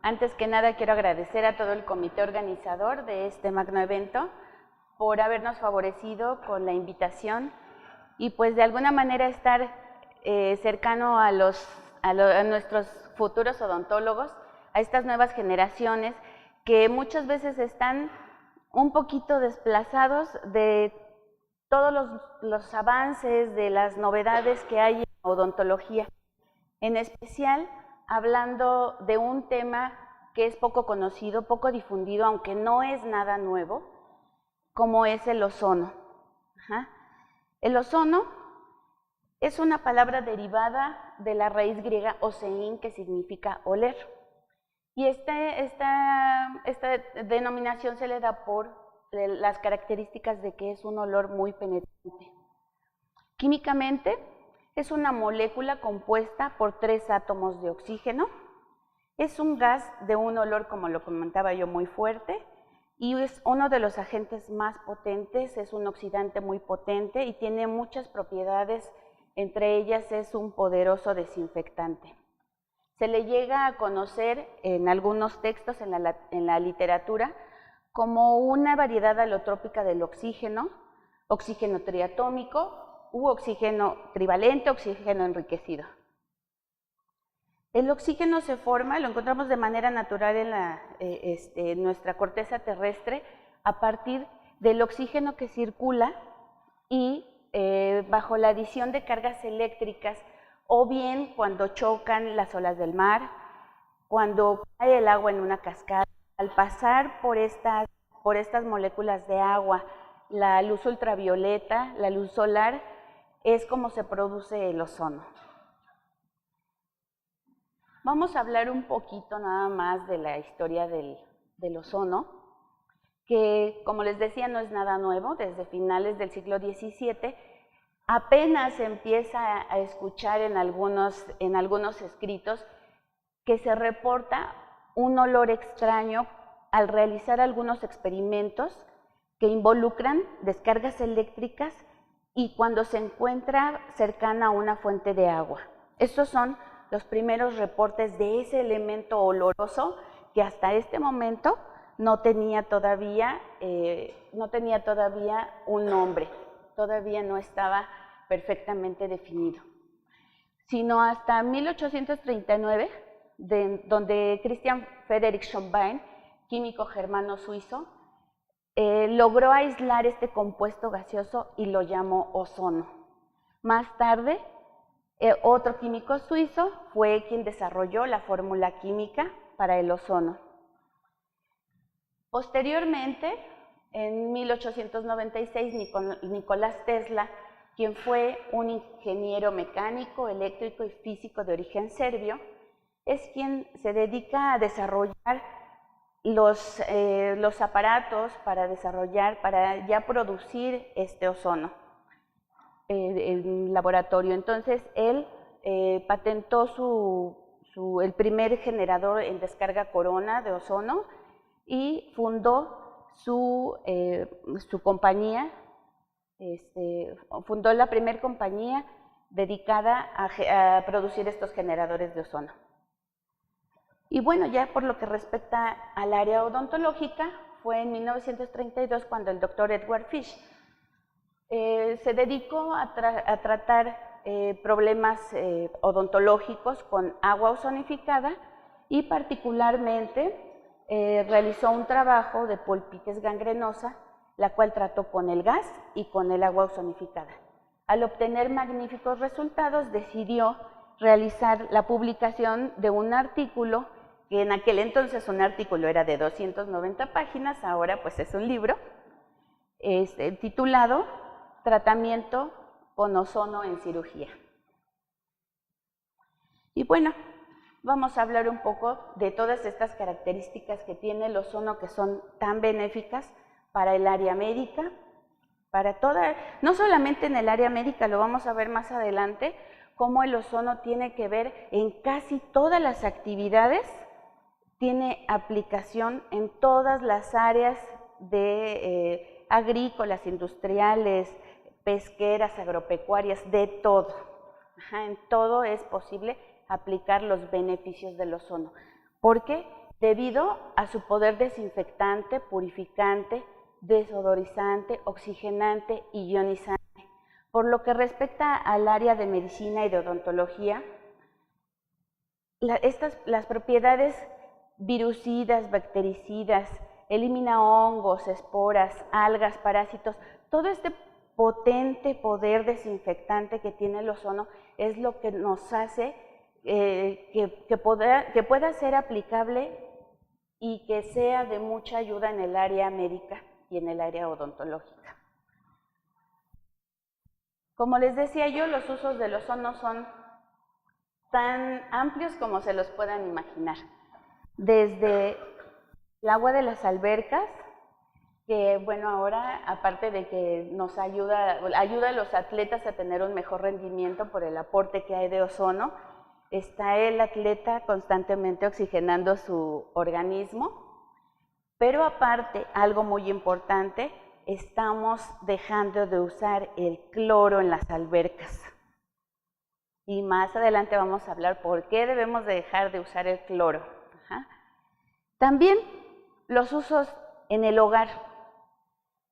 Antes que nada quiero agradecer a todo el comité organizador de este magno evento por habernos favorecido con la invitación y pues de alguna manera estar cercano a nuestros futuros odontólogos, a estas nuevas generaciones que muchas veces están un poquito desplazados de todos los avances, de las novedades que hay en odontología. En especial, hablando de un tema que es poco conocido, poco difundido, aunque no es nada nuevo, como es el ozono. El ozono es una palabra derivada de la raíz griega osein, que significa oler. Y esta denominación se le da por las características de que es un olor muy penetrante. Químicamente, es una molécula compuesta por 3 átomos de oxígeno. Es un gas de un olor, como lo comentaba yo, muy fuerte, y es uno de los agentes más potentes, es un oxidante muy potente y tiene muchas propiedades, entre ellas es un poderoso desinfectante. Se le llega a conocer en algunos textos en la literatura como una variedad alotrópica del oxígeno, oxígeno triatómico u oxígeno trivalente, oxígeno enriquecido. El oxígeno se forma, lo encontramos de manera natural en nuestra corteza terrestre a partir del oxígeno que circula y bajo la adición de cargas eléctricas o bien cuando chocan las olas del mar, cuando cae el agua en una cascada, al pasar por estas moléculas de agua, la luz ultravioleta, la luz solar, es como se produce el ozono. Vamos a hablar un poquito nada más de la historia del ozono, que como les decía no es nada nuevo, desde finales del siglo XVII, apenas se empieza a escuchar en algunos escritos que se reporta un olor extraño al realizar algunos experimentos que involucran descargas eléctricas y cuando se encuentra cercana a una fuente de agua. Estos son los primeros reportes de ese elemento oloroso que hasta este momento no tenía todavía un nombre, todavía no estaba perfectamente definido, sino hasta 1839, donde Christian Friedrich Schonbein, químico germano suizo, logró aislar este compuesto gaseoso y lo llamó ozono. Más tarde, otro químico suizo fue quien desarrolló la fórmula química para el ozono. Posteriormente, en 1896, Nicolás Tesla, quien fue un ingeniero mecánico, eléctrico y físico de origen serbio, es quien se dedica a desarrollar los aparatos para ya producir este ozono en laboratorio. Entonces, él patentó el primer generador en descarga corona de ozono y fundó su compañía, fundó la primera compañía dedicada a producir estos generadores de ozono. Y bueno, ya por lo que respecta al área odontológica, fue en 1932 cuando el doctor Edward Fish se dedicó a tratar problemas odontológicos con agua ozonificada y particularmente realizó un trabajo de pulpitis gangrenosa, la cual trató con el gas y con el agua ozonificada. Al obtener magníficos resultados, decidió realizar la publicación de un artículo, que en aquel entonces un artículo era de 290 páginas, ahora pues es un libro, titulado Tratamiento con ozono en cirugía. Y bueno, vamos a hablar un poco de todas estas características que tiene el ozono que son tan benéficas para el área médica, no solamente en el área médica, lo vamos a ver más adelante, cómo el ozono tiene que ver en casi todas las actividades, tiene aplicación en todas las áreas de agrícolas, industriales, pesqueras, agropecuarias, de todo. En todo es posible aplicar los beneficios del ozono, porque debido a su poder desinfectante, purificante, desodorizante, oxigenante y ionizante. Por lo que respecta al área de medicina y de odontología, las propiedades virucidas, bactericidas, elimina hongos, esporas, algas, parásitos, todo este potente poder desinfectante que tiene el ozono es lo que nos hace que pueda ser aplicable y que sea de mucha ayuda en el área médica y en el área odontológica. Como les decía yo, los usos del ozono son tan amplios como se los puedan imaginar. Desde el agua de las albercas, que bueno, ahora aparte de que nos ayuda a los atletas a tener un mejor rendimiento por el aporte que hay de ozono, está el atleta constantemente oxigenando su organismo, pero aparte, algo muy importante, estamos dejando de usar el cloro en las albercas. Y más adelante vamos a hablar por qué debemos de dejar de usar el cloro. También los usos en el hogar.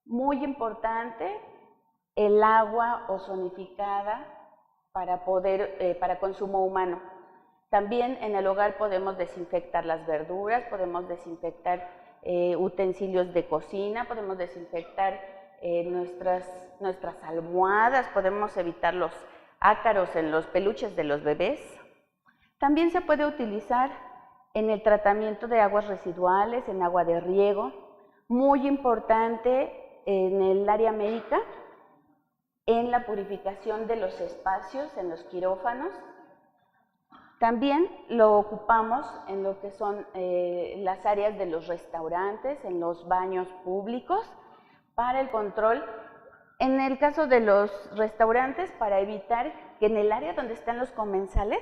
Muy importante, el agua ozonificada para consumo humano. También en el hogar podemos desinfectar las verduras, podemos desinfectar utensilios de cocina, podemos desinfectar nuestras almohadas, podemos evitar los ácaros en los peluches de los bebés. También se puede utilizar en el tratamiento de aguas residuales, en agua de riego. Muy importante en el área médica, en la purificación de los espacios, en los quirófanos. También lo ocupamos en lo que son las áreas de los restaurantes, en los baños públicos, para el control. En el caso de los restaurantes, para evitar que en el área donde están los comensales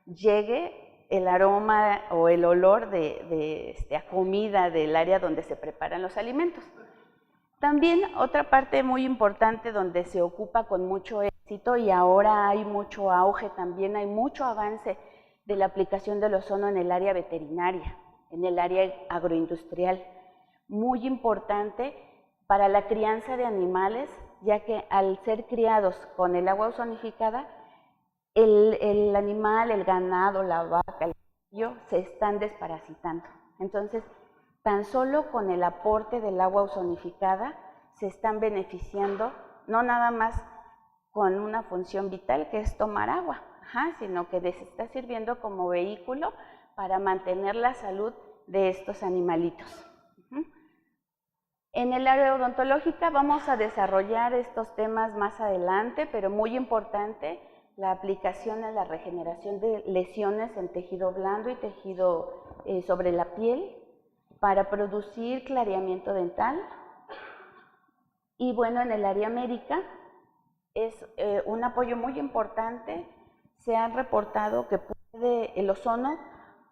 llegue el aroma o el olor a comida del área donde se preparan los alimentos. También otra parte muy importante donde se ocupa con mucho éxito y ahora hay mucho auge, también hay mucho avance de la aplicación del ozono en el área veterinaria, en el área agroindustrial. Muy importante para la crianza de animales, ya que al ser criados con el agua ozonificada, el animal, el ganado, la vaca, el caballo se están desparasitando. Entonces, tan solo con el aporte del agua ozonificada se están beneficiando, no nada más con una función vital que es tomar agua, sino que les está sirviendo como vehículo para mantener la salud de estos animalitos. En el área odontológica vamos a desarrollar estos temas más adelante, pero muy importante la aplicación en la regeneración de lesiones en tejido blando y tejido sobre la piel para producir clareamiento dental. Y bueno, en el área médica es un apoyo muy importante. Se han reportado que el ozono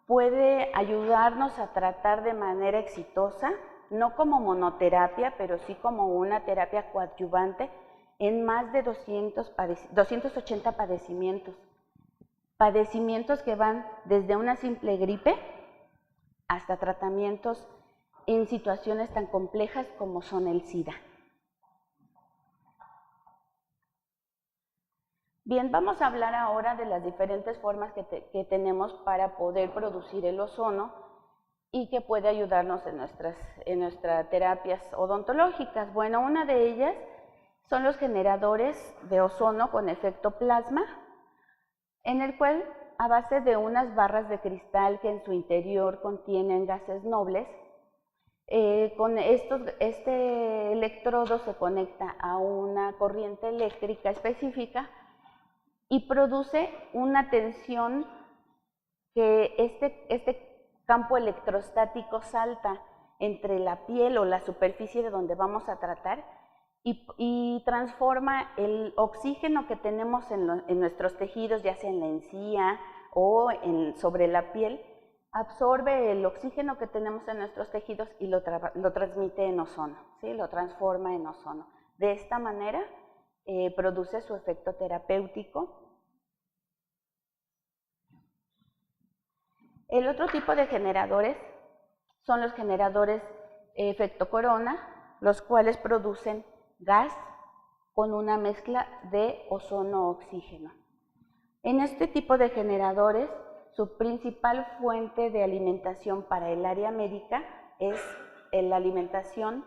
puede ayudarnos a tratar de manera exitosa, no como monoterapia, pero sí como una terapia coadyuvante en más de 280 padecimientos que van desde una simple gripe hasta tratamientos en situaciones tan complejas como son el SIDA. Bien, vamos a hablar ahora de las diferentes formas que tenemos para poder producir el ozono y que puede ayudarnos en nuestras terapias odontológicas. Bueno, una de ellas son los generadores de ozono con efecto plasma, en el cual a base de unas barras de cristal que en su interior contienen gases nobles, este electrodo se conecta a una corriente eléctrica específica y produce una tensión que este campo electrostático salta entre la piel o la superficie de donde vamos a tratar y transforma el oxígeno que tenemos en nuestros tejidos, ya sea en la encía o sobre la piel, absorbe el oxígeno que tenemos en nuestros tejidos y lo transmite en ozono, ¿sí? Lo transforma en ozono. De esta manera produce su efecto terapéutico. El otro tipo de generadores son los generadores efecto corona, los cuales producen gas con una mezcla de ozono-oxígeno. En este tipo de generadores, su principal fuente de alimentación para el área médica es la alimentación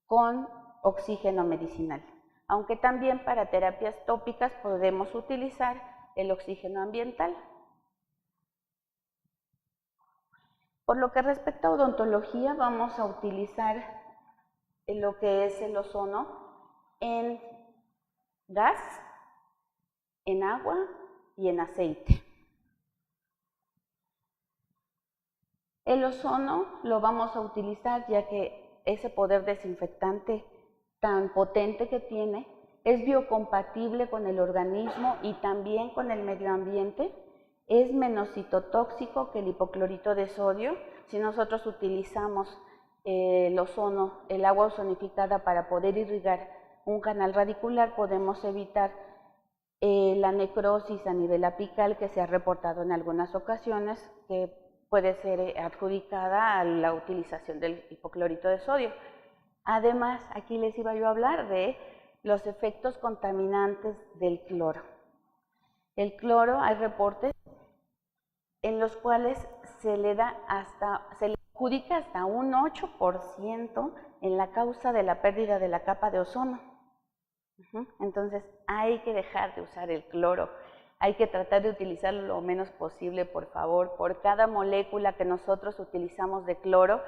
con oxígeno medicinal, aunque también para terapias tópicas podemos utilizar el oxígeno ambiental. Por lo que respecta a odontología, vamos a utilizar lo que es el ozono en gas, en agua y en aceite. El ozono lo vamos a utilizar ya que ese poder desinfectante tan potente que tiene es biocompatible con el organismo y también con el medio ambiente. Es menos citotóxico que el hipoclorito de sodio. Si nosotros utilizamos el ozono, el agua ozonificada para poder irrigar un canal radicular, podemos evitar la necrosis a nivel apical que se ha reportado en algunas ocasiones, que puede ser adjudicada a la utilización del hipoclorito de sodio. Además, aquí les iba yo a hablar de los efectos contaminantes del cloro. El cloro, hay reportes en los cuales se le adjudica hasta un 8% en la causa de la pérdida de la capa de ozono. Entonces hay que dejar de usar el cloro, hay que tratar de utilizarlo lo menos posible, por favor. Por cada molécula que nosotros utilizamos de cloro,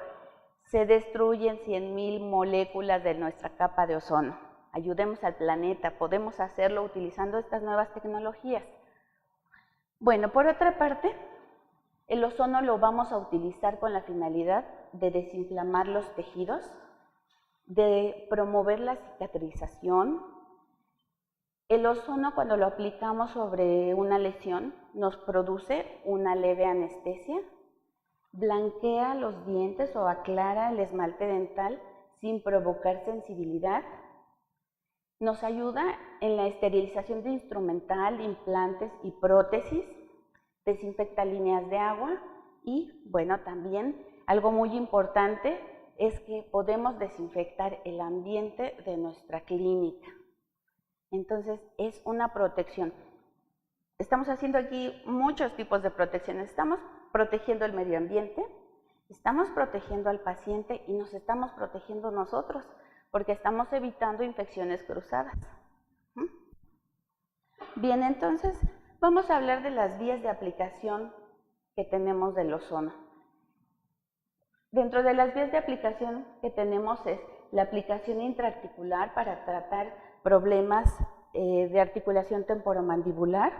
se destruyen 100,000 moléculas de nuestra capa de ozono. Ayudemos al planeta, podemos hacerlo utilizando estas nuevas tecnologías. Bueno, por otra parte, el ozono lo vamos a utilizar con la finalidad de desinflamar los tejidos, de promover la cicatrización. El ozono, cuando lo aplicamos sobre una lesión, nos produce una leve anestesia, blanquea los dientes o aclara el esmalte dental sin provocar sensibilidad, nos ayuda en la esterilización de instrumental, implantes y prótesis, desinfecta líneas de agua y, bueno, también algo muy importante es que podemos desinfectar el ambiente de nuestra clínica. Entonces, es una protección. Estamos haciendo aquí muchos tipos de protecciones. Estamos protegiendo el medio ambiente, estamos protegiendo al paciente y nos estamos protegiendo nosotros, porque estamos evitando infecciones cruzadas. Bien, entonces vamos a hablar de las vías de aplicación que tenemos del ozono. Dentro de las vías de aplicación que tenemos es la aplicación intraarticular para tratar problemas de articulación temporomandibular.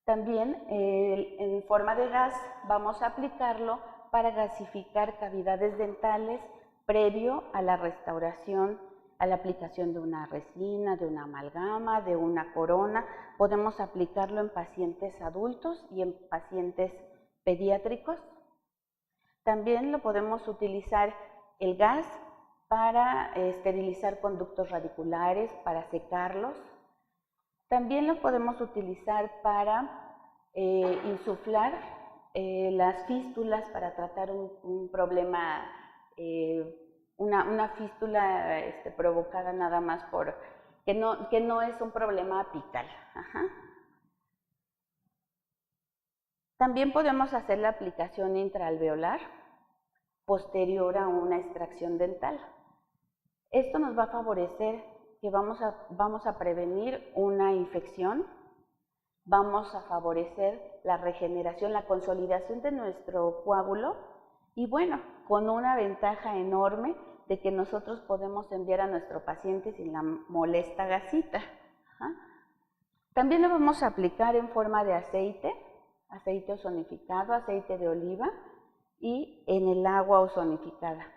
También en forma de gas vamos a aplicarlo para gasificar cavidades dentales previo a la restauración, a la aplicación de una resina, de una amalgama, de una corona. Podemos aplicarlo en pacientes adultos y en pacientes pediátricos. También lo podemos utilizar el gas para esterilizar conductos radiculares, para secarlos. También lo podemos utilizar para insuflar las fístulas, para tratar un problema, una fístula provocada nada más por, que no es un problema apical. También podemos hacer la aplicación intraalveolar posterior a una extracción dental. Esto nos va a favorecer que vamos a prevenir una infección, vamos a favorecer la regeneración, la consolidación de nuestro coágulo y bueno, con una ventaja enorme de que nosotros podemos enviar a nuestro paciente sin la molesta gasita. También lo vamos a aplicar en forma de aceite ozonificado, aceite de oliva y en el agua ozonificada.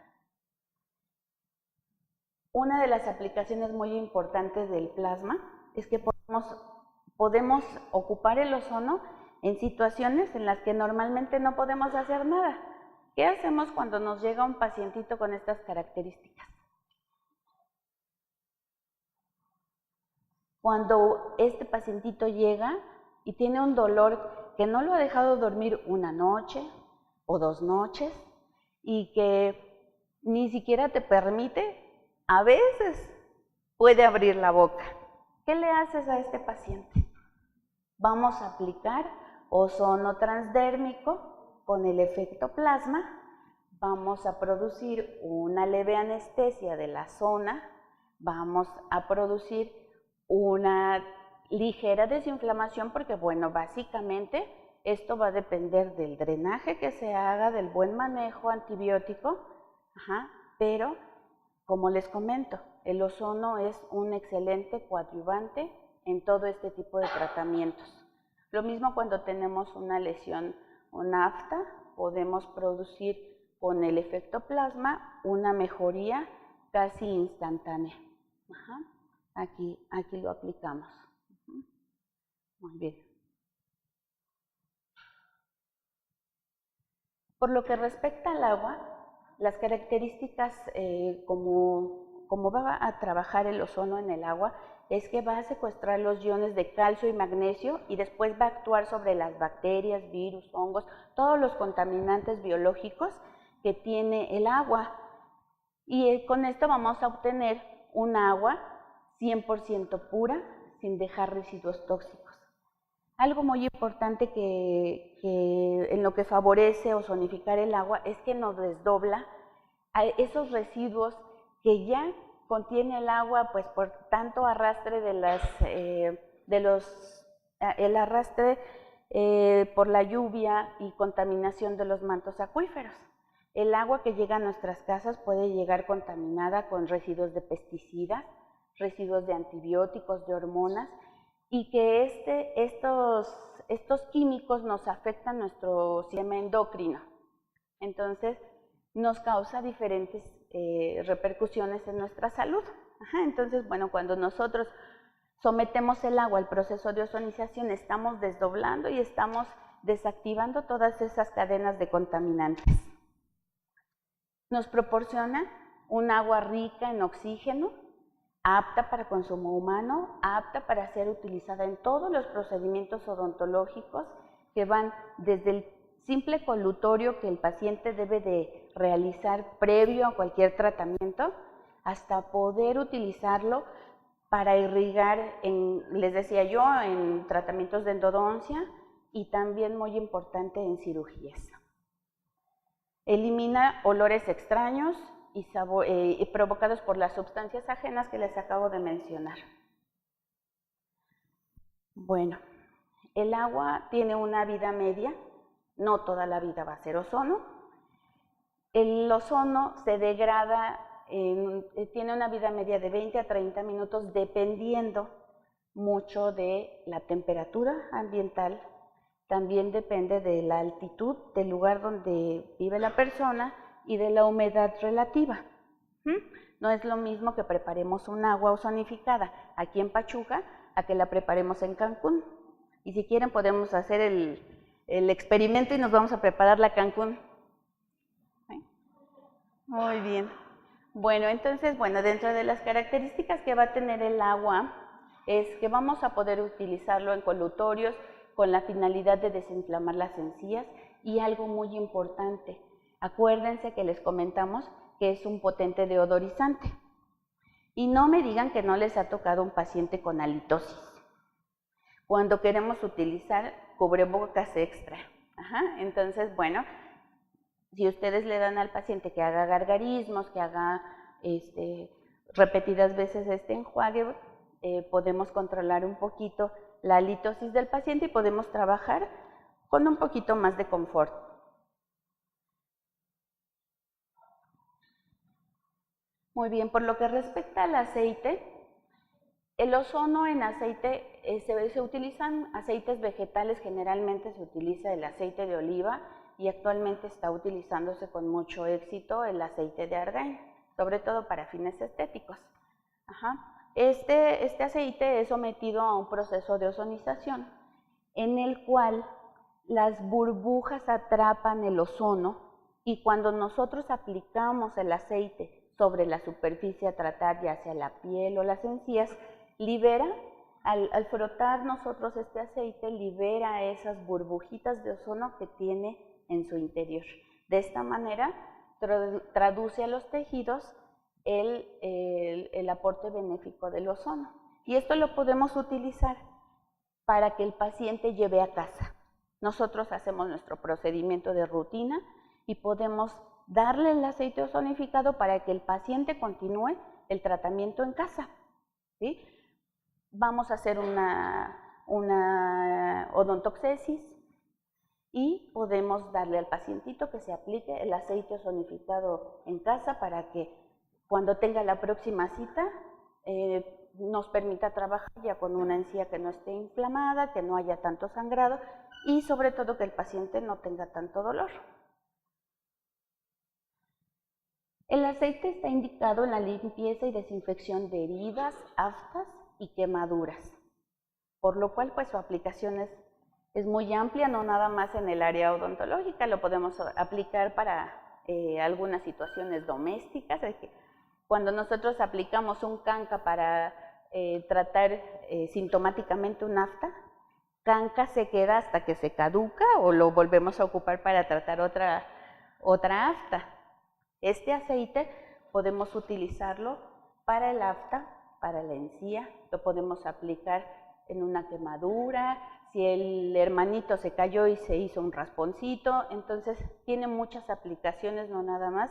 Una de las aplicaciones muy importantes del plasma es que podemos ocupar el ozono en situaciones en las que normalmente no podemos hacer nada. ¿Qué hacemos cuando nos llega un pacientito con estas características? Cuando este pacientito llega y tiene un dolor que no lo ha dejado dormir una noche o 2 noches y que ni siquiera te permite, a veces puede abrir la boca. ¿Qué le haces a este paciente? Vamos a aplicar ozono transdérmico con el efecto plasma. Vamos a producir una leve anestesia de la zona. Vamos a producir una ligera desinflamación porque, bueno, básicamente esto va a depender del drenaje que se haga, del buen manejo antibiótico, pero como les comento, el ozono es un excelente coadyuvante en todo este tipo de tratamientos. Lo mismo cuando tenemos una lesión, una afta, podemos producir con el efecto plasma una mejoría casi instantánea. Aquí lo aplicamos. Muy bien. Por lo que respecta al agua, las características como va a trabajar el ozono en el agua es que va a secuestrar los iones de calcio y magnesio y después va a actuar sobre las bacterias, virus, hongos, todos los contaminantes biológicos que tiene el agua. Y con esto vamos a obtener un agua 100% pura, sin dejar residuos tóxicos. Algo muy importante que en lo que favorece ozonificar el agua es que nos desdobla a esos residuos que ya contiene el agua, pues por tanto arrastre el arrastre por la lluvia y contaminación de los mantos acuíferos. El agua que llega a nuestras casas puede llegar contaminada con residuos de pesticidas, residuos de antibióticos, de hormonas, y que estos químicos nos afectan nuestro sistema endocrino. Entonces, nos causa diferentes repercusiones en nuestra salud. Entonces, bueno, cuando nosotros sometemos el agua al proceso de ozonización, estamos desdoblando y estamos desactivando todas esas cadenas de contaminantes. Nos proporciona un agua rica en oxígeno, apta para consumo humano, apta para ser utilizada en todos los procedimientos odontológicos que van desde el simple colutorio que el paciente debe de realizar previo a cualquier tratamiento, hasta poder utilizarlo para irrigar, les decía yo, en tratamientos de endodoncia y también muy importante en cirugías. Elimina olores extraños y provocados por las sustancias ajenas que les acabo de mencionar. Bueno, el agua tiene una vida media, no toda la vida va a ser ozono. El ozono se degrada, tiene una vida media de 20 a 30 minutos dependiendo mucho de la temperatura ambiental, también depende de la altitud del lugar donde vive la persona y de la humedad relativa. No es lo mismo que preparemos un agua ozonificada aquí en Pachuca a que la preparemos en Cancún. Y si quieren podemos hacer el experimento y nos vamos a prepararla a Cancún. Muy bien. Bueno, entonces, dentro de las características que va a tener el agua es que vamos a poder utilizarlo en colutorios con la finalidad de desinflamar las encías y algo muy importante, acuérdense que les comentamos que es un potente deodorizante. Y no me digan que no les ha tocado un paciente con halitosis, cuando queremos utilizar cubrebocas extra. Entonces, bueno, si ustedes le dan al paciente que haga gargarismos, que haga repetidas veces este enjuague, podemos controlar un poquito la halitosis del paciente y podemos trabajar con un poquito más de confort. Muy bien, por lo que respecta al aceite, el ozono en aceite, se utilizan aceites vegetales, generalmente se utiliza el aceite de oliva y actualmente está utilizándose con mucho éxito el aceite de argán, sobre todo para fines estéticos. Este aceite es sometido a un proceso de ozonización en el cual las burbujas atrapan el ozono y cuando nosotros aplicamos el aceite sobre la superficie a tratar, ya sea la piel o las encías, libera Al frotar nosotros este aceite libera esas burbujitas de ozono que tiene en su interior. De esta manera traduce a los tejidos el aporte benéfico del ozono. Y esto lo podemos utilizar para que el paciente lleve a casa. Nosotros hacemos nuestro procedimiento de rutina y podemos darle el aceite ozonificado para que el paciente continúe el tratamiento en casa, ¿sí? Vamos a hacer una odontoxesis y podemos darle al pacientito que se aplique el aceite ozonificado en casa para que cuando tenga la próxima cita nos permita trabajar ya con una encía que no esté inflamada, que no haya tanto sangrado y sobre todo que el paciente no tenga tanto dolor. El aceite está indicado en la limpieza y desinfección de heridas, aftas y quemaduras, por lo cual pues su aplicación es muy amplia, no nada más en el área odontológica, lo podemos aplicar para algunas situaciones domésticas. Cuando nosotros aplicamos un canca para tratar sintomáticamente un afta, canca se queda hasta que se caduca o lo volvemos a ocupar para tratar otra afta. Este aceite podemos utilizarlo para el afta, para la encía, lo podemos aplicar en una quemadura, si el hermanito se cayó y se hizo un rasponcito, entonces tiene muchas aplicaciones, no nada más,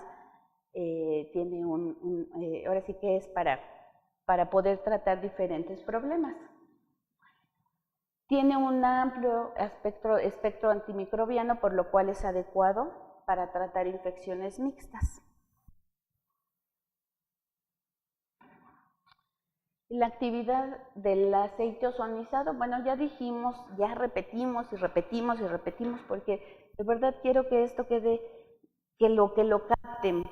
tiene ahora sí que es para poder tratar diferentes problemas. Tiene un amplio espectro antimicrobiano, por lo cual es adecuado para tratar infecciones mixtas. La actividad del aceite ozonizado, bueno, ya dijimos, ya repetimos y repetimos y repetimos, porque de verdad quiero que esto quede, que lo capten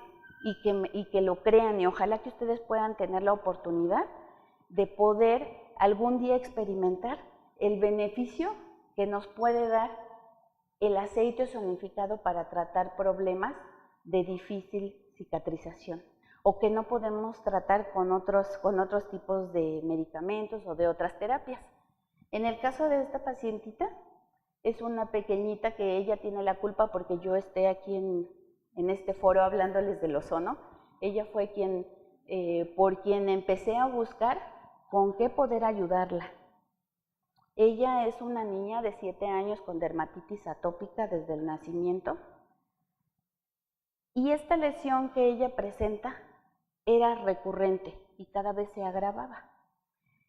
y que lo crean, y ojalá que ustedes puedan tener la oportunidad de poder algún día experimentar el beneficio que nos puede dar el aceite ozonificado para tratar problemas de difícil cicatrización o que no podemos tratar con otros tipos de medicamentos o de otras terapias. En el caso de esta pacientita, es una pequeñita que ella tiene la culpa porque yo esté aquí en este foro hablándoles del ozono. Ella fue por quien empecé a buscar con qué poder ayudarla. Ella es una niña de 7 años con dermatitis atópica desde el nacimiento. Y esta lesión que ella presenta era recurrente y cada vez se agravaba.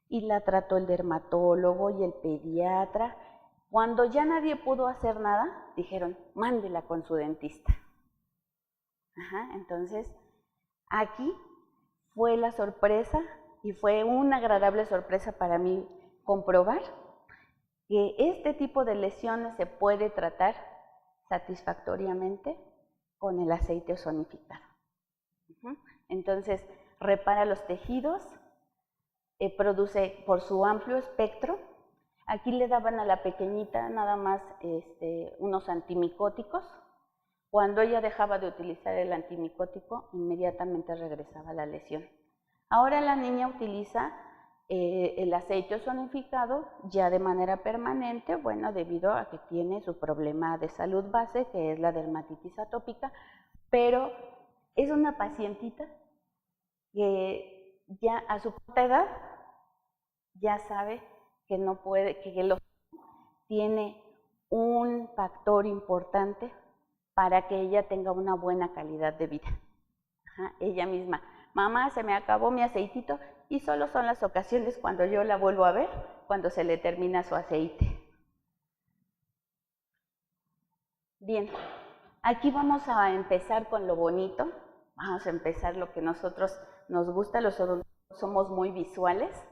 Y la trató el dermatólogo y el pediatra. Cuando ya nadie pudo hacer nada, dijeron, mándela con su dentista. Entonces, aquí fue la sorpresa y fue una agradable sorpresa para mí comprobar que este tipo de lesiones se puede tratar satisfactoriamente con el aceite ozonificado. Entonces, repara los tejidos, produce por su amplio espectro. Aquí le daban a la pequeñita nada más unos antimicóticos. Cuando ella dejaba de utilizar el antimicótico, inmediatamente regresaba la lesión. Ahora la niña utiliza el aceite ozonificado ya de manera permanente, bueno, debido a que tiene su problema de salud base, que es la dermatitis atópica, pero es una pacientita que ya a su corta edad ya sabe que no puede, que el ozono tiene un factor importante para que ella tenga una buena calidad de vida. Ella misma, mamá, se me acabó mi aceitito, y solo son las ocasiones cuando yo la vuelvo a ver, cuando se le termina su aceite. Bien, aquí vamos a empezar con lo bonito, vamos a empezar lo que nosotros nos gusta, los odontólogos somos muy visuales,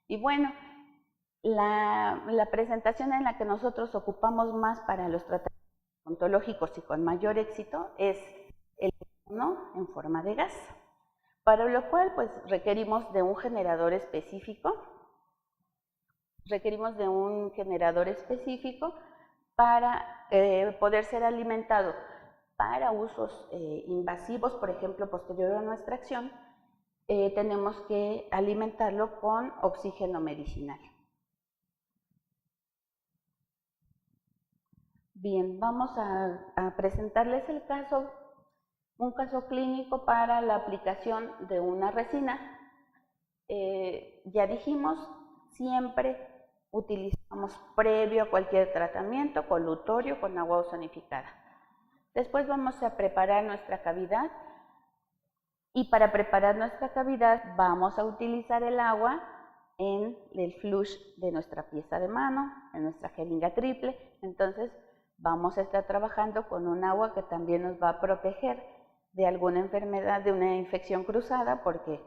y bueno, la presentación en la que nosotros ocupamos más para los tratamientos odontológicos y con mayor éxito es el ozono en forma de gas, para lo cual pues requerimos de un generador específico, para poder ser alimentado para usos invasivos, por ejemplo, posterior a nuestra acción, tenemos que alimentarlo con oxígeno medicinal. Bien, vamos a presentarles un caso clínico para la aplicación de una resina. Ya dijimos, siempre utilizamos previo a cualquier tratamiento colutorio con agua ozonificada. Después vamos a preparar nuestra cavidad y para preparar nuestra cavidad vamos a utilizar el agua en el flush de nuestra pieza de mano, en nuestra jeringa triple. Entonces vamos a estar trabajando con un agua que también nos va a proteger de alguna enfermedad, de una infección cruzada, porque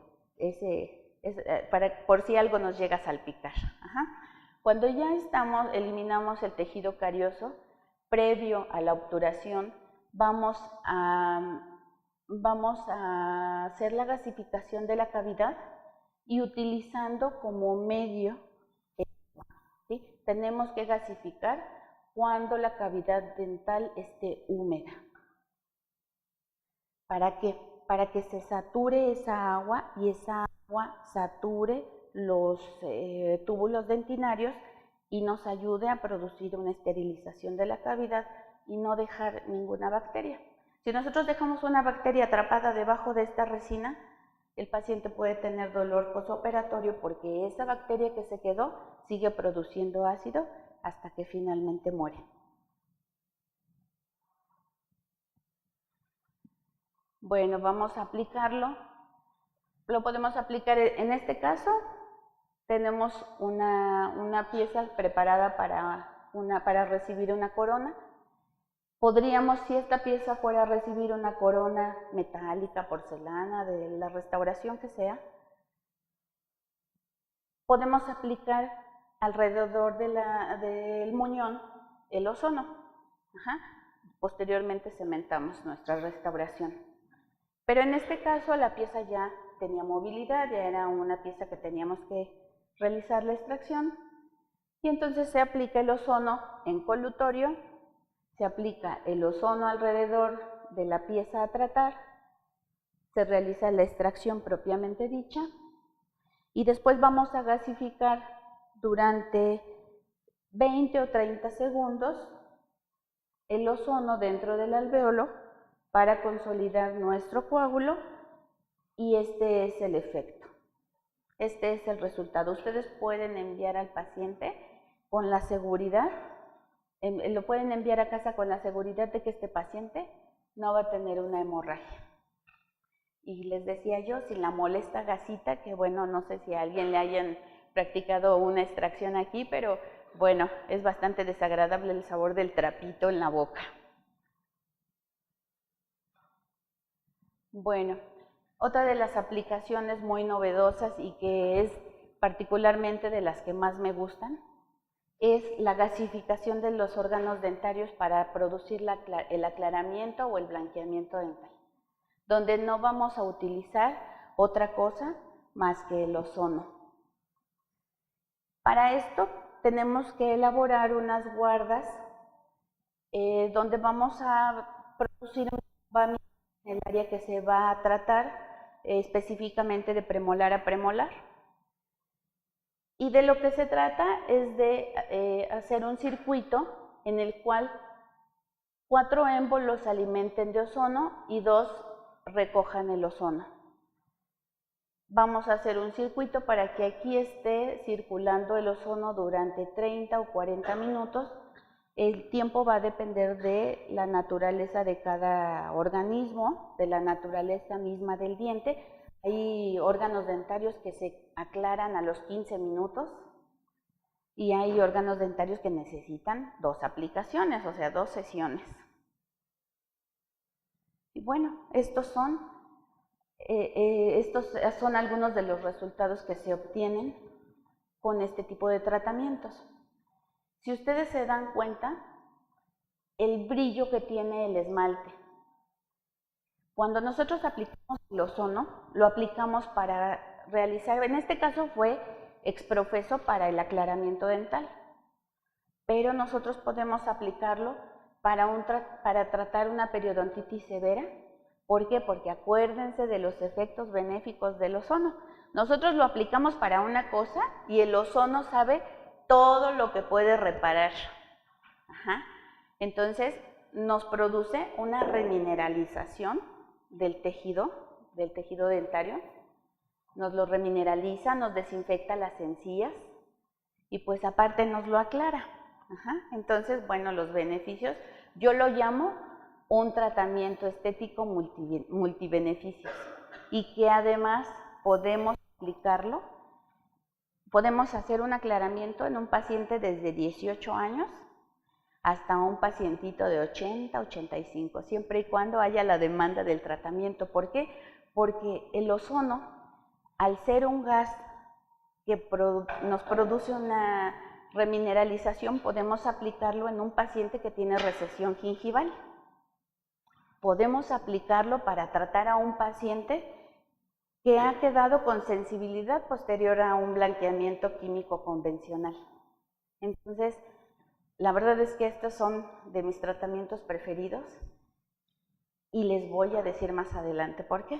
por si algo nos llega a salpicar. Cuando ya eliminamos el tejido carioso, previo a la obturación, vamos a hacer la gasificación de la cavidad y utilizando como medio el agua, ¿sí? Tenemos que gasificar cuando la cavidad dental esté húmeda. ¿Para qué? Para que se sature esa agua y esa agua sature los túbulos dentinarios y nos ayude a producir una esterilización de la cavidad y no dejar ninguna bacteria. Si nosotros dejamos una bacteria atrapada debajo de esta resina, el paciente puede tener dolor postoperatorio porque esa bacteria que se quedó sigue produciendo ácido hasta que finalmente muere. Bueno, vamos a aplicarlo. Lo podemos aplicar en este caso. Tenemos una pieza preparada para recibir una corona. Podríamos, si esta pieza fuera a recibir una corona metálica, porcelana, de la restauración que sea, podemos aplicar alrededor del muñón el ozono. Posteriormente cementamos nuestra restauración. Pero en este caso la pieza ya tenía movilidad, ya era una pieza que teníamos que realizar la extracción, y entonces se aplica el ozono en colutorio, se aplica el ozono alrededor de la pieza a tratar, se realiza la extracción propiamente dicha, y después vamos a gasificar durante 20 o 30 segundos el ozono dentro del alvéolo para consolidar nuestro coágulo, y este es el efecto. Este es el resultado. Ustedes pueden enviar al paciente con la seguridad, lo pueden enviar a casa con la seguridad de que este paciente no va a tener una hemorragia. Y les decía yo, si la molesta gasita, que bueno, no sé si a alguien le hayan practicado una extracción aquí, pero bueno, es bastante desagradable el sabor del trapito en la boca. Bueno, otra de las aplicaciones muy novedosas y que es particularmente de las que más me gustan es la gasificación de los órganos dentarios para producir el aclaramiento o el blanqueamiento dental, donde no vamos a utilizar otra cosa más que el ozono. Para esto tenemos que elaborar unas guardas donde vamos a producir un lavamiento en el área que se va a tratar, específicamente de premolar a premolar. Y de lo que se trata es de hacer un circuito en el cual 4 émbolos alimenten de ozono y 2 recojan el ozono. Vamos a hacer un circuito para que aquí esté circulando el ozono durante 30 o 40 minutos. El tiempo va a depender de la naturaleza de cada organismo, de la naturaleza misma del diente. Hay órganos dentarios que se aclaran a los 15 minutos y hay órganos dentarios que necesitan 2 aplicaciones, o sea, 2 sesiones. Y bueno, estos son algunos de los resultados que se obtienen con este tipo de tratamientos. Si ustedes se dan cuenta, el brillo que tiene el esmalte. Cuando nosotros aplicamos el ozono, lo aplicamos para realizar, en este caso fue exprofeso para el aclaramiento dental, pero nosotros podemos aplicarlo para tratar una periodontitis severa. ¿Por qué? Porque acuérdense de los efectos benéficos del ozono. Nosotros lo aplicamos para una cosa y el ozono sabe todo lo que puede reparar. Entonces, nos produce una remineralización del tejido dentario, nos lo remineraliza, nos desinfecta las encías y pues aparte nos lo aclara. Entonces, bueno, los beneficios, yo lo llamo un tratamiento estético multibeneficios y que además podemos aplicarlo, podemos hacer un aclaramiento en un paciente desde 18 años hasta un pacientito de 80, 85, siempre y cuando haya la demanda del tratamiento. ¿Por qué? Porque el ozono, al ser un gas que nos produce una remineralización, podemos aplicarlo en un paciente que tiene recesión gingival. Podemos aplicarlo para tratar a un paciente que ha quedado con sensibilidad posterior a un blanqueamiento químico convencional. Entonces, la verdad es que estos son de mis tratamientos preferidos y les voy a decir más adelante por qué.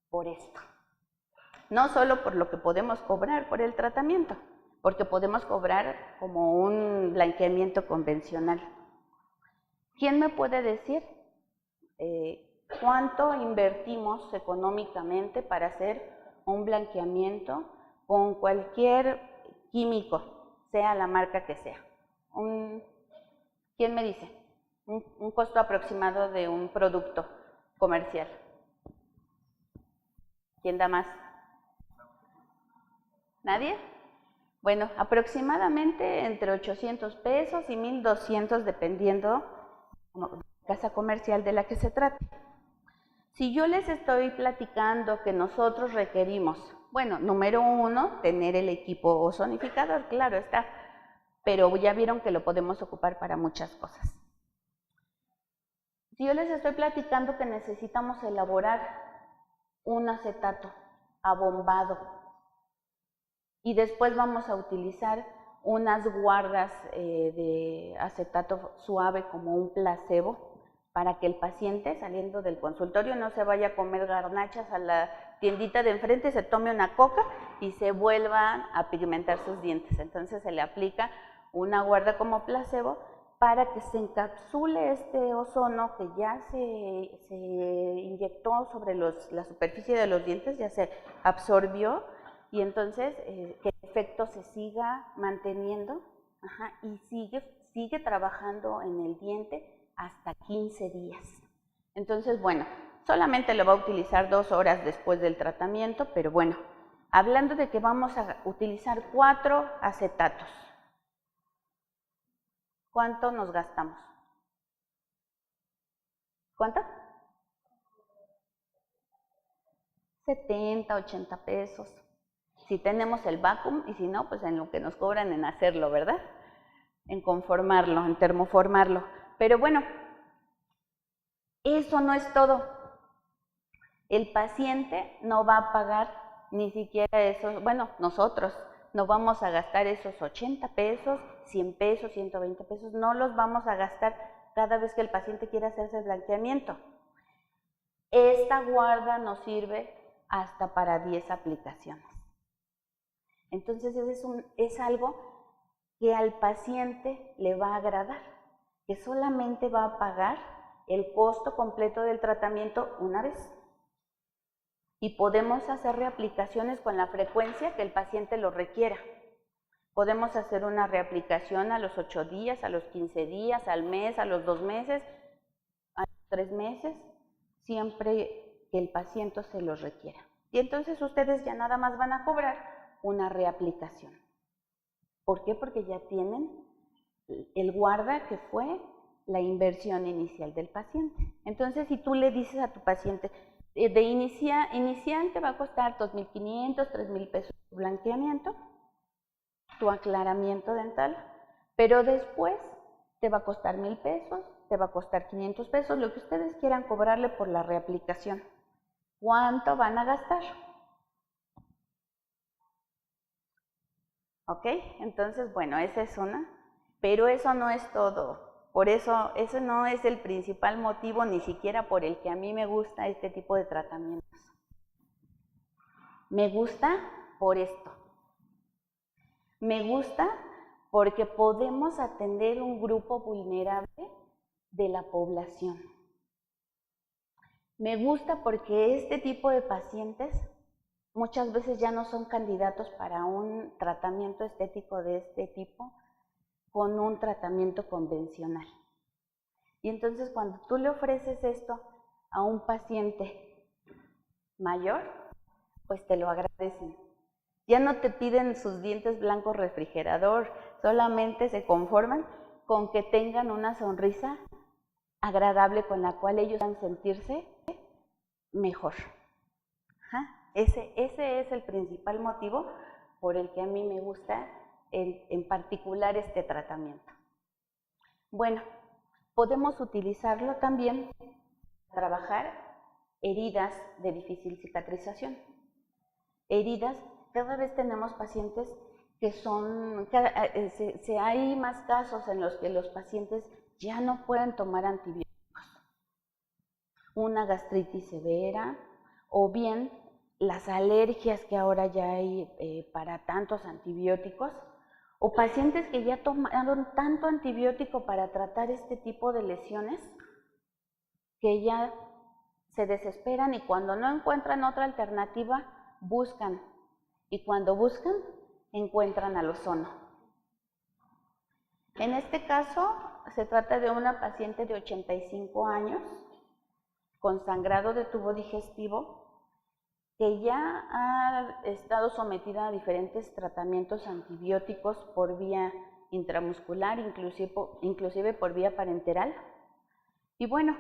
Por esto. No solo por lo que podemos cobrar por el tratamiento, porque podemos cobrar como un blanqueamiento convencional. ¿Quién me puede decir cuánto invertimos económicamente para hacer un blanqueamiento con cualquier químico, sea la marca que sea? ¿Quién me dice? Un costo aproximado de un producto comercial. ¿Quién da más? ¿Nadie? Bueno, aproximadamente entre 800 pesos y 1,200 dependiendo de la casa comercial de la que se trate. Si yo les estoy platicando que nosotros requerimos, bueno, número 1, tener el equipo ozonificador, claro está, pero ya vieron que lo podemos ocupar para muchas cosas. Si yo les estoy platicando que necesitamos elaborar un acetato abombado y después vamos a utilizar unas guardas de acetato suave como un placebo para que el paciente saliendo del consultorio no se vaya a comer garnachas a la tiendita de enfrente, se tome una coca y se vuelvan a pigmentar sus dientes. Entonces se le aplica una guarda como placebo para que se encapsule este ozono que ya se inyectó sobre la superficie de los dientes, ya se absorbió, y entonces que el efecto se siga manteniendo y sigue trabajando en el diente hasta 15 días. Entonces, bueno, solamente lo va a utilizar 2 horas después del tratamiento, pero bueno, hablando de que vamos a utilizar 4 acetatos, ¿cuánto nos gastamos? ¿Cuánto? 70, 80 pesos. Si tenemos el vacuum y si no, pues en lo que nos cobran en hacerlo, ¿verdad? En conformarlo, en termoformarlo. Pero bueno, eso no es todo. El paciente no va a pagar ni siquiera esos, bueno, nosotros no vamos a gastar esos 80 pesos, 100 pesos, 120 pesos, no los vamos a gastar cada vez que el paciente quiera hacerse el blanqueamiento. Esta guarda nos sirve hasta para 10 aplicaciones. Entonces es algo que al paciente le va a agradar, que solamente va a pagar el costo completo del tratamiento una vez. Y podemos hacer reaplicaciones con la frecuencia que el paciente lo requiera. Podemos hacer una reaplicación a los 8 días, a los 15 días, al mes, a los 2 meses, a los 3 meses, siempre que el paciente se lo requiera. Y entonces ustedes ya nada más van a cobrar una reaplicación. ¿Por qué? Porque ya tienen el guarda que fue la inversión inicial del paciente. Entonces, si tú le dices a tu paciente, de inicial te va a costar 2,500, 3,000 pesos tu blanqueamiento, tu aclaramiento dental, pero después te va a costar 1,000 pesos, te va a costar 500 pesos, lo que ustedes quieran cobrarle por la reaplicación. ¿Cuánto van a gastar? ¿Ok? Entonces, bueno, esa es una, pero eso no es todo. Por eso, ese no es el principal motivo, ni siquiera por el que a mí me gusta este tipo de tratamientos. Me gusta por esto. Me gusta porque podemos atender un grupo vulnerable de la población. Me gusta porque este tipo de pacientes muchas veces ya no son candidatos para un tratamiento estético de este tipo con un tratamiento convencional. Y entonces cuando tú le ofreces esto a un paciente mayor, pues te lo agradecen. Ya no te piden sus dientes blancos refrigerador, solamente se conforman con que tengan una sonrisa agradable con la cual ellos van a sentirse mejor. Ese es el principal motivo por el que a mí me gusta en particular este tratamiento. Bueno, podemos utilizarlo también para trabajar heridas de difícil cicatrización. Heridas, cada vez tenemos pacientes que son, hay más casos en los que los pacientes ya no pueden tomar antibióticos. Una gastritis severa o bien las alergias que ahora ya hay para tantos antibióticos, o pacientes que ya tomaron tanto antibiótico para tratar este tipo de lesiones que ya se desesperan y cuando no encuentran otra alternativa buscan, y cuando buscan encuentran al ozono. En este caso se trata de una paciente de 85 años con sangrado de tubo digestivo que ya ha estado sometida a diferentes tratamientos antibióticos por vía intramuscular, inclusive por vía parenteral. Y bueno,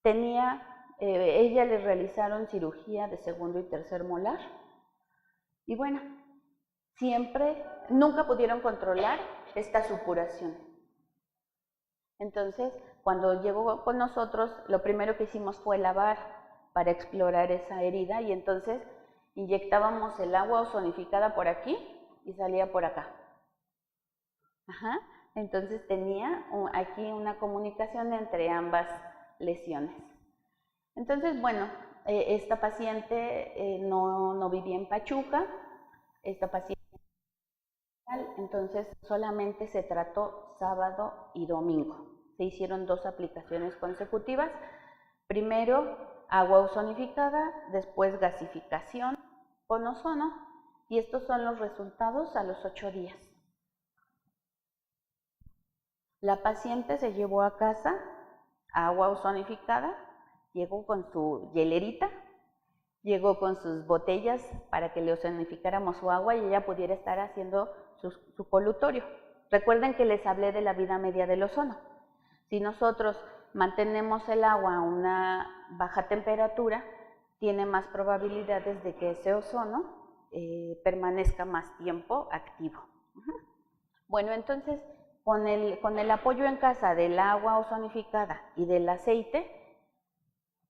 ella le realizaron cirugía de segundo y tercer molar. Y bueno, nunca pudieron controlar esta supuración. Entonces, cuando llegó con nosotros, lo primero que hicimos fue lavar para explorar esa herida y entonces inyectábamos el agua ozonificada por aquí y salía por acá. Entonces tenía aquí una comunicación entre ambas lesiones. Entonces, bueno, esta paciente no vivía en Pachuca, esta paciente, entonces solamente se trató sábado y domingo. Se hicieron 2 aplicaciones consecutivas. Primero agua ozonificada, después gasificación con ozono, y estos son los resultados a los 8 días. La paciente se llevó a casa agua ozonificada, llegó con su hielerita, llegó con sus botellas para que le ozonificáramos su agua y ella pudiera estar haciendo su colutorio. Recuerden que les hablé de la vida media del ozono. Si nosotros mantenemos el agua a una baja temperatura, tiene más probabilidades de que ese ozono permanezca más tiempo activo. Bueno, entonces, con el apoyo en casa del agua ozonificada y del aceite,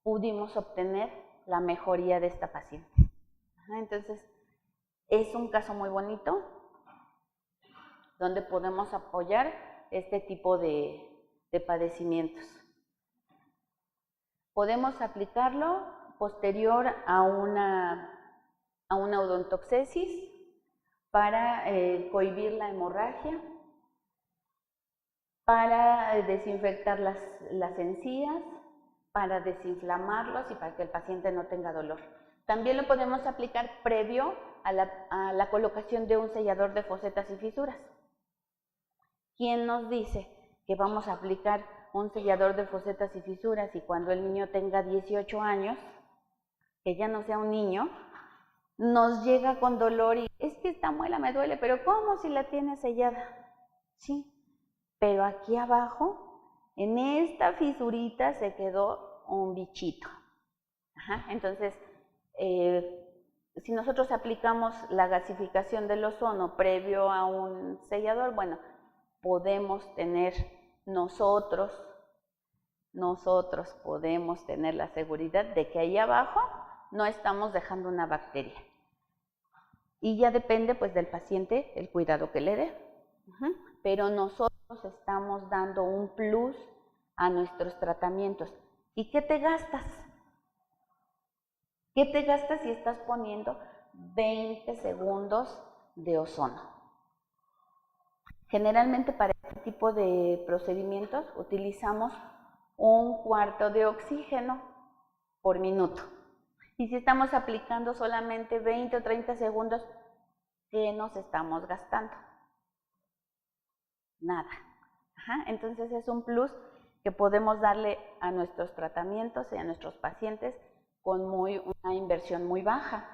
pudimos obtener la mejoría de esta paciente. Entonces, es un caso muy bonito donde podemos apoyar este tipo de padecimientos. Podemos aplicarlo posterior a una odontoxesis para cohibir la hemorragia, para desinfectar las encías, para desinflamarlos y para que el paciente no tenga dolor. También lo podemos aplicar previo a la colocación de un sellador de fosetas y fisuras. ¿Quién nos dice que vamos a aplicar un sellador de fosetas y fisuras y cuando el niño tenga 18 años, que ya no sea un niño, nos llega con dolor y es que esta muela me duele, pero ¿cómo si la tiene sellada? Sí, pero aquí abajo, en esta fisurita se quedó un bichito. Entonces, si nosotros aplicamos la gasificación del ozono previo a un sellador, bueno, podemos tener nosotros podemos tener la seguridad de que ahí abajo no estamos dejando una bacteria. Y ya depende pues del paciente el cuidado que le dé. Pero nosotros estamos dando un plus a nuestros tratamientos. ¿Y qué te gastas? ¿Qué te gastas si estás poniendo 20 segundos de ozono? Generalmente para este tipo de procedimientos utilizamos 1/4 de oxígeno por minuto. Y si estamos aplicando solamente 20 o 30 segundos, ¿qué nos estamos gastando? Nada. Entonces es un plus que podemos darle a nuestros tratamientos y a nuestros pacientes con una inversión muy baja.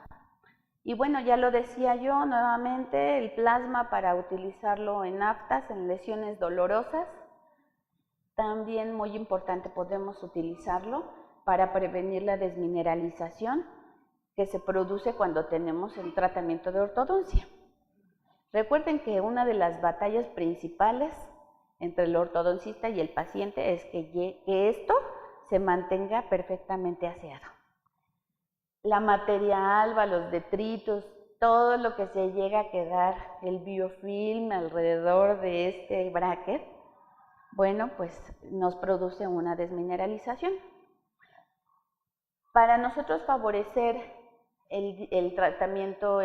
Y bueno, ya lo decía yo nuevamente, el plasma para utilizarlo en aftas, en lesiones dolorosas. También muy importante, podemos utilizarlo para prevenir la desmineralización que se produce cuando tenemos el tratamiento de ortodoncia. Recuerden que una de las batallas principales entre el ortodoncista y el paciente es que esto se mantenga perfectamente aseado. La materia alba, los detritos, todo lo que se llega a quedar, el biofilm alrededor de este bracket, bueno, pues nos produce una desmineralización. Para nosotros favorecer el tratamiento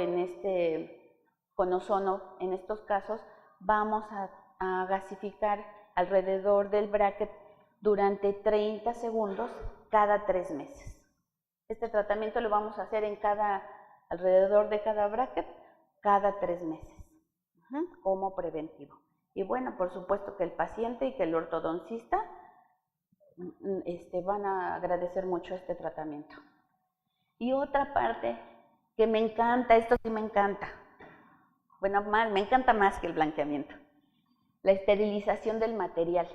con ozono, en estos casos, vamos a gasificar alrededor del bracket durante 30 segundos cada 3 meses. Este tratamiento lo vamos a hacer alrededor de cada bracket cada 3 meses, como preventivo. Y bueno, por supuesto que el paciente y que el ortodoncista van a agradecer mucho este tratamiento. Y otra parte que me encanta, esto sí me encanta, bueno, me encanta más que el blanqueamiento, la esterilización del material.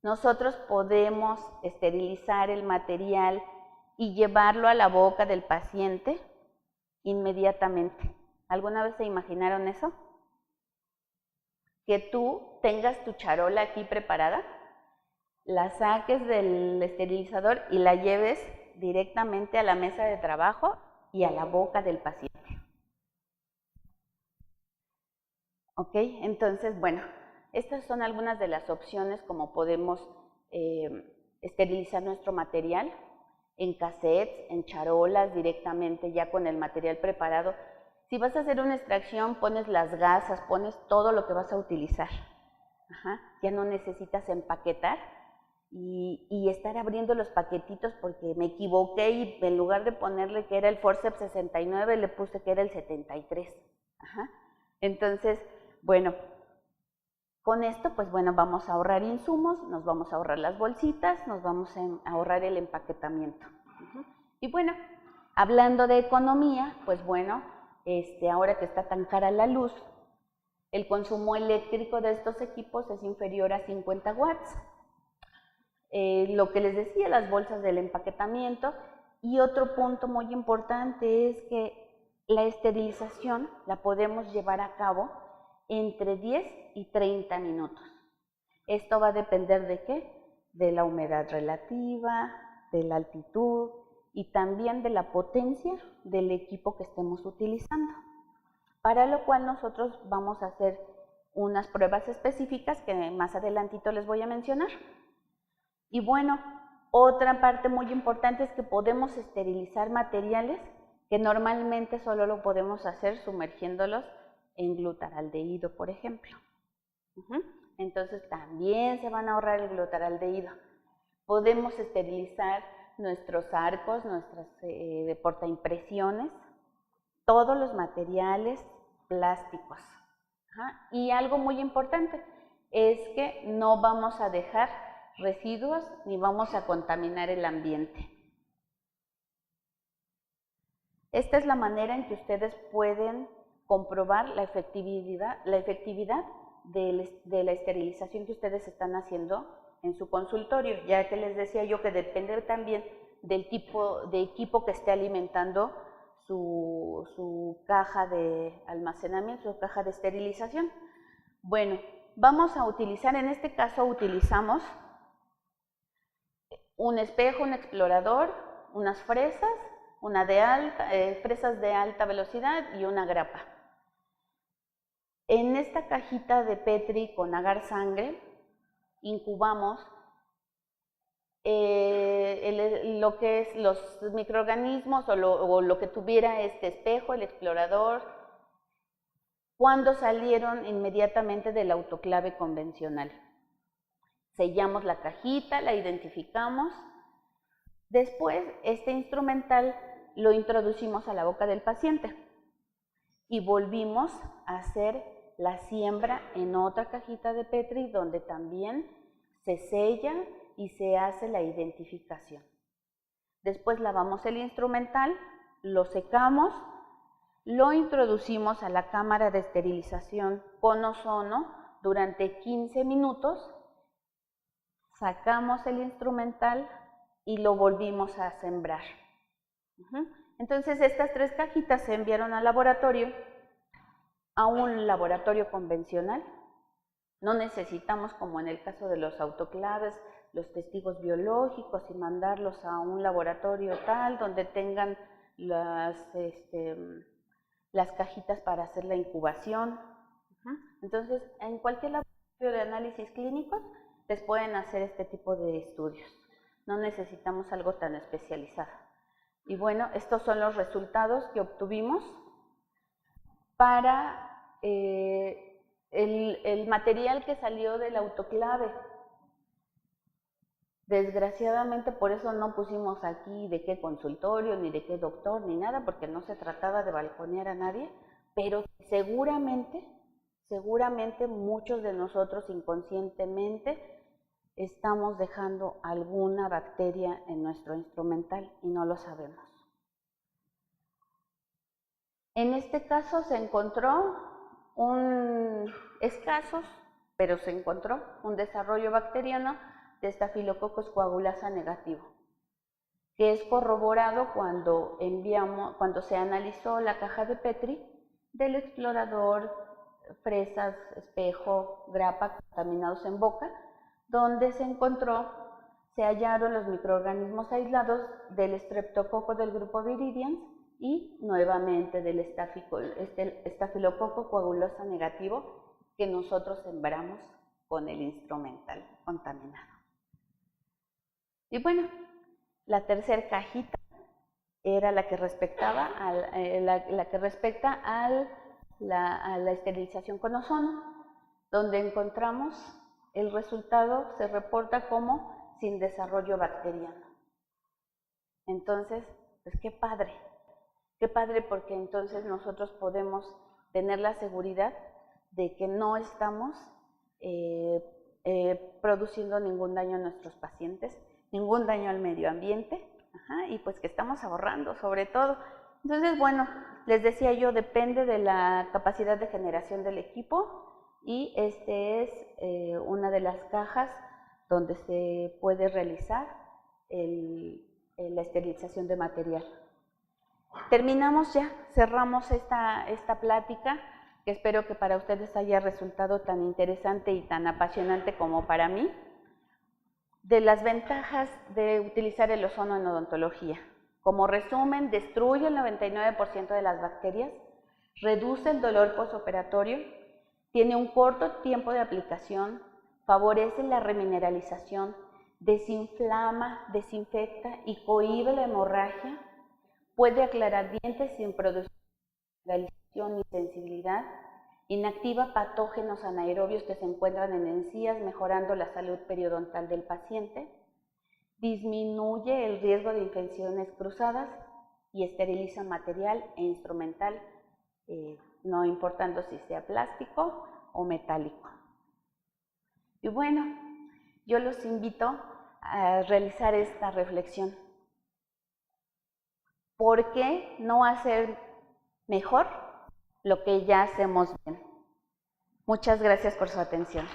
Nosotros podemos esterilizar el material y llevarlo a la boca del paciente inmediatamente. ¿Alguna vez se imaginaron eso? Que tú tengas tu charola aquí preparada, la saques del esterilizador y la lleves directamente a la mesa de trabajo y a la boca del paciente. ¿Ok? Entonces, bueno, estas son algunas de las opciones como podemos esterilizar nuestro material en cassettes, en charolas, directamente ya con el material preparado. Si vas a hacer una extracción, pones las gasas, pones todo lo que vas a utilizar. Ya no necesitas empaquetar y estar abriendo los paquetitos porque me equivoqué y en lugar de ponerle que era el Forceps 69, le puse que era el 73. Entonces, bueno, con esto, pues bueno, vamos a ahorrar insumos, nos vamos a ahorrar las bolsitas, nos vamos a ahorrar el empaquetamiento. Y bueno, hablando de economía, pues bueno, ahora que está tan cara la luz, el consumo eléctrico de estos equipos es inferior a 50 watts. Lo que les decía, las bolsas del empaquetamiento. Y otro punto muy importante es que la esterilización la podemos llevar a cabo entre 10 y 30 minutos. Esto va a depender ¿de qué? De la humedad relativa, de la altitud y también de la potencia del equipo que estemos utilizando. Para lo cual nosotros vamos a hacer unas pruebas específicas que más adelantito les voy a mencionar. Y bueno, otra parte muy importante es que podemos esterilizar materiales que normalmente solo lo podemos hacer sumergiéndolos en glutaraldehído, por ejemplo. Entonces también se van a ahorrar el glutaraldehído. Podemos esterilizar nuestros arcos, nuestras portaimpresiones, todos los materiales plásticos. Y algo muy importante es que no vamos a dejar residuos ni vamos a contaminar el ambiente. Esta es la manera en que ustedes pueden comprobar la efectividad de la esterilización que ustedes están haciendo en su consultorio, ya que les decía yo que depende también del tipo de equipo que esté alimentando su caja de almacenamiento, su caja de esterilización. Bueno, vamos a utilizar, en este caso utilizamos un espejo, un explorador, unas fresas, fresas de alta velocidad y una grapa. En esta cajita de Petri con agar sangre incubamos lo que es los microorganismos o lo que tuviera este espejo, el explorador, cuando salieron inmediatamente del autoclave convencional. Sellamos la cajita, la identificamos. Después, este instrumental lo introducimos a la boca del paciente y volvimos a hacer la siembra en otra cajita de Petri donde también se sella y se hace la identificación. Después lavamos el instrumental, lo secamos, lo introducimos a la cámara de esterilización con ozono durante 15 minutos, sacamos el instrumental y lo volvimos a sembrar. Entonces estas 3 cajitas se enviaron al laboratorio, a un laboratorio convencional. No necesitamos, como en el caso de los autoclaves, los testigos biológicos y mandarlos a un laboratorio tal donde tengan las cajitas para hacer la incubación. Entonces, en cualquier laboratorio de análisis clínicos les pueden hacer este tipo de estudios. No necesitamos algo tan especializado. Y bueno, estos son los resultados que obtuvimos para el material que salió del autoclave. Desgraciadamente por eso no pusimos aquí de qué consultorio, ni de qué doctor, ni nada, porque no se trataba de balconear a nadie, pero seguramente muchos de nosotros inconscientemente estamos dejando alguna bacteria en nuestro instrumental y no lo sabemos. En este caso se encontró escasos, pero se encontró un desarrollo bacteriano de Staphylococcus coagulasa negativo, que es corroborado cuando se analizó la caja de Petri del explorador, fresas, espejo, grapa contaminados en boca, donde se hallaron los microorganismos aislados del Streptococcus del grupo Viridians y nuevamente del Staphylococcus coagulosa negativo que nosotros sembramos con el instrumental contaminado. Y bueno, la tercera cajita era la que respecta a la esterilización con ozono, donde encontramos el resultado se reporta como sin desarrollo bacteriano. Entonces, pues qué padre porque entonces nosotros podemos tener la seguridad de que no estamos produciendo ningún daño a nuestros pacientes, ningún daño al medio ambiente, y pues que estamos ahorrando sobre todo. Entonces, bueno, les decía yo, depende de la capacidad de generación del equipo y este es una de las cajas donde se puede realizar la esterilización de material. Terminamos ya, cerramos esta plática, que espero que para ustedes haya resultado tan interesante y tan apasionante como para mí, de las ventajas de utilizar el ozono en odontología. Como resumen, destruye el 99% de las bacterias, reduce el dolor postoperatorio, tiene un corto tiempo de aplicación, favorece la remineralización, desinflama, desinfecta y cohíbe la hemorragia, puede aclarar dientes sin producir mineralización ni sensibilidad, inactiva patógenos anaerobios que se encuentran en encías, mejorando la salud periodontal del paciente, disminuye el riesgo de infecciones cruzadas y esteriliza material e instrumental, no importando si sea plástico o metálico. Y bueno, yo los invito a realizar esta reflexión. ¿Por qué no hacer mejor lo que ya hacemos bien? Muchas gracias por su atención.